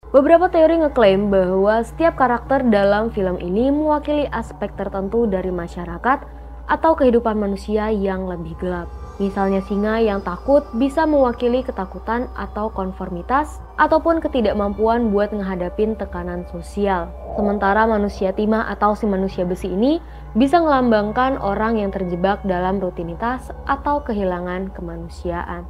Beberapa teori ngeklaim bahwa setiap karakter dalam film ini mewakili aspek tertentu dari masyarakat atau kehidupan manusia yang lebih gelap. Misalnya singa yang takut bisa mewakili ketakutan atau konformitas ataupun ketidakmampuan buat menghadapin tekanan sosial. Sementara manusia timah atau si manusia besi ini bisa melambangkan orang yang terjebak dalam rutinitas atau kehilangan kemanusiaan.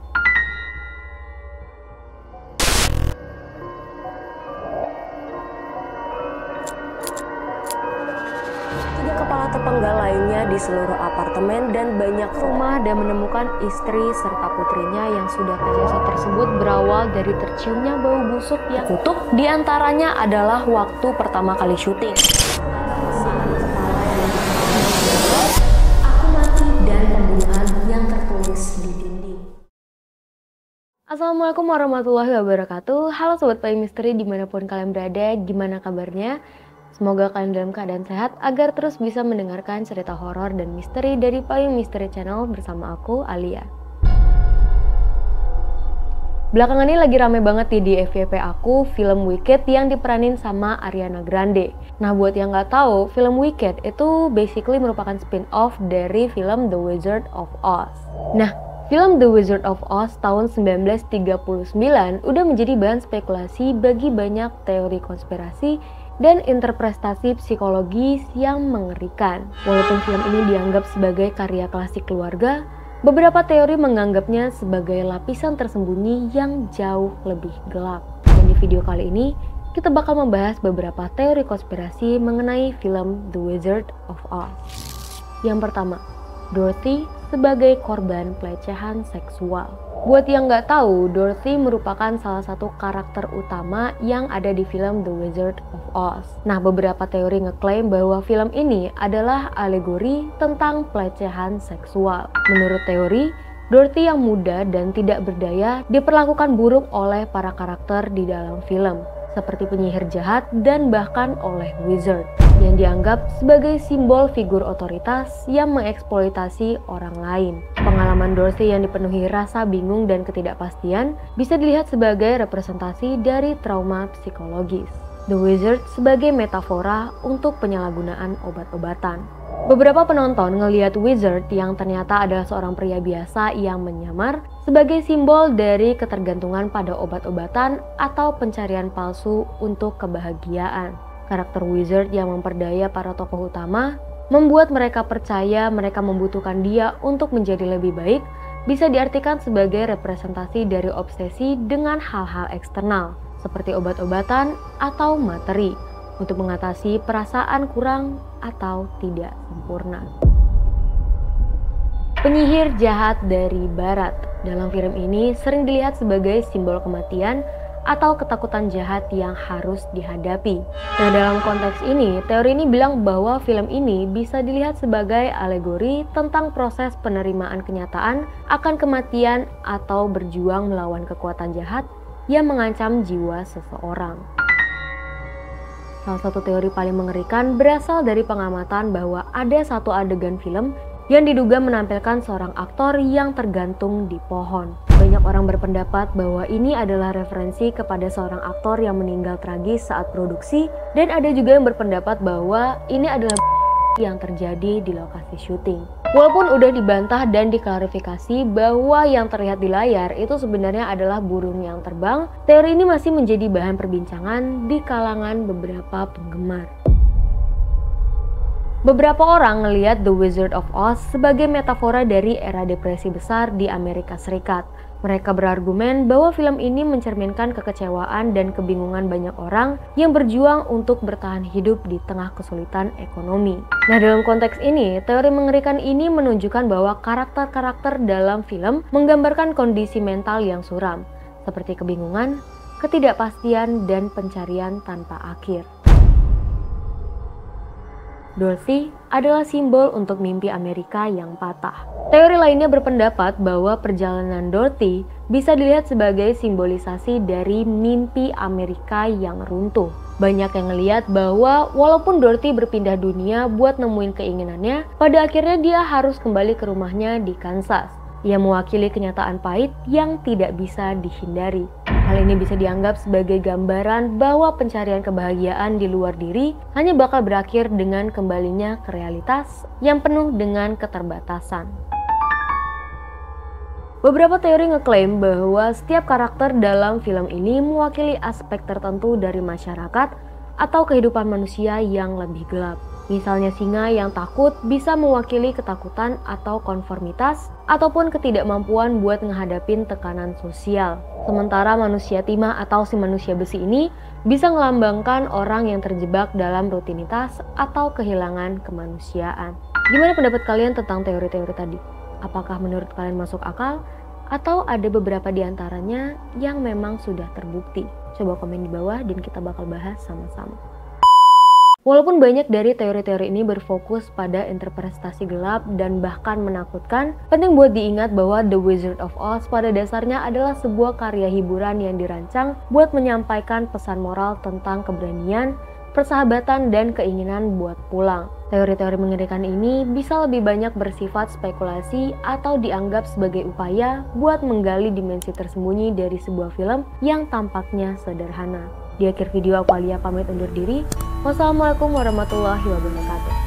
Kepala terpenggal lainnya di seluruh apartemen dan banyak rumah dan menemukan istri serta putrinya yang sudah tewas tersebut berawal dari terciumnya bau busuk yang kutuk. Di antaranya adalah waktu pertama kali syuting. Aku mati dan pembunuhan yang tertulis di dinding. Assalamualaikum warahmatullahi wabarakatuh. Halo Sobat Payung Misteri dimanapun kalian berada, gimana kabarnya? Semoga kalian dalam keadaan sehat agar terus bisa mendengarkan cerita horor dan misteri dari Payung Misteri Channel bersama aku, Alia. Belakangan ini lagi rame banget nih di FYP aku film Wicked yang diperanin sama Ariana Grande. Nah buat yang nggak tahu, film Wicked itu basically merupakan spin-off dari film The Wizard of Oz. Nah, film The Wizard of Oz tahun 1939 udah menjadi bahan spekulasi bagi banyak teori konspirasi dan interpretasi psikologis yang mengerikan. Walaupun film ini dianggap sebagai karya klasik keluarga, beberapa teori menganggapnya sebagai lapisan tersembunyi yang jauh lebih gelap. Dan di video kali ini, kita bakal membahas beberapa teori konspirasi mengenai film The Wizard of Oz. Yang pertama, Dorothy sebagai korban pelecehan seksual. Buat yang nggak tahu, Dorothy merupakan salah satu karakter utama yang ada di film The Wizard of Oz. Nah, beberapa teori ngeklaim bahwa film ini adalah alegori tentang pelecehan seksual. Menurut teori, Dorothy yang muda dan tidak berdaya diperlakukan buruk oleh para karakter di dalam film, seperti penyihir jahat dan bahkan oleh wizard, yang dianggap sebagai simbol figur otoritas yang mengeksploitasi orang lain. Pengalaman Dorothy yang dipenuhi rasa bingung dan ketidakpastian bisa dilihat sebagai representasi dari trauma psikologis. The Wizard sebagai metafora untuk penyalahgunaan obat-obatan. Beberapa penonton ngelihat Wizard yang ternyata adalah seorang pria biasa yang menyamar sebagai simbol dari ketergantungan pada obat-obatan atau pencarian palsu untuk kebahagiaan. Karakter Wizard yang memperdaya para tokoh utama membuat mereka percaya mereka membutuhkan dia untuk menjadi lebih baik, bisa diartikan sebagai representasi dari obsesi dengan hal-hal eksternal, seperti obat-obatan atau materi, untuk mengatasi perasaan kurang atau tidak sempurna. Penyihir jahat dari barat dalam film ini sering dilihat sebagai simbol kematian atau ketakutan jahat yang harus dihadapi. Nah, dalam konteks ini, teori ini bilang bahwa film ini bisa dilihat sebagai alegori tentang proses penerimaan kenyataan akan kematian atau berjuang melawan kekuatan jahat yang mengancam jiwa seseorang. Salah satu teori paling mengerikan berasal dari pengamatan bahwa ada satu adegan film yang diduga menampilkan seorang aktor yang tergantung di pohon. Banyak orang berpendapat bahwa ini adalah referensi kepada seorang aktor yang meninggal tragis saat produksi, dan ada juga yang berpendapat bahwa ini adalah yang terjadi di lokasi syuting. Walaupun udah dibantah dan diklarifikasi bahwa yang terlihat di layar itu sebenarnya adalah burung yang terbang, teori ini masih menjadi bahan perbincangan di kalangan beberapa penggemar. Beberapa orang ngelihat The Wizard of Oz sebagai metafora dari era depresi besar di Amerika Serikat. Mereka berargumen bahwa film ini mencerminkan kekecewaan dan kebingungan banyak orang yang berjuang untuk bertahan hidup di tengah kesulitan ekonomi. Nah, dalam konteks ini, teori mengerikan ini menunjukkan bahwa karakter-karakter dalam film menggambarkan kondisi mental yang suram, seperti kebingungan, ketidakpastian, dan pencarian tanpa akhir. Dorothy adalah simbol untuk mimpi Amerika yang patah. Teori lainnya berpendapat bahwa perjalanan Dorothy bisa dilihat sebagai simbolisasi dari mimpi Amerika yang runtuh. Banyak yang ngelihat bahwa walaupun Dorothy berpindah dunia buat nemuin keinginannya, pada akhirnya dia harus kembali ke rumahnya di Kansas. Ia mewakili kenyataan pahit yang tidak bisa dihindari. Hal ini bisa dianggap sebagai gambaran bahwa pencarian kebahagiaan di luar diri hanya bakal berakhir dengan kembalinya ke realitas yang penuh dengan keterbatasan. Beberapa teori ngeklaim bahwa setiap karakter dalam film ini mewakili aspek tertentu dari masyarakat atau kehidupan manusia yang lebih gelap. Misalnya singa yang takut bisa mewakili ketakutan atau konformitas ataupun ketidakmampuan buat menghadapin tekanan sosial. Sementara manusia timah atau si manusia besi ini bisa melambangkan orang yang terjebak dalam rutinitas atau kehilangan kemanusiaan. Gimana pendapat kalian tentang teori-teori tadi? Apakah menurut kalian masuk akal? Atau ada beberapa di antaranya yang memang sudah terbukti? Coba komen di bawah dan kita bakal bahas sama-sama. Walaupun banyak dari teori-teori ini berfokus pada interpretasi gelap dan bahkan menakutkan, penting buat diingat bahwa The Wizard of Oz pada dasarnya adalah sebuah karya hiburan yang dirancang buat menyampaikan pesan moral tentang keberanian, persahabatan, dan keinginan buat pulang. Teori-teori mengerikan ini bisa lebih banyak bersifat spekulasi atau dianggap sebagai upaya buat menggali dimensi tersembunyi dari sebuah film yang tampaknya sederhana. Di akhir video aku Alia pamit undur diri. Wassalamualaikum warahmatullahi wabarakatuh.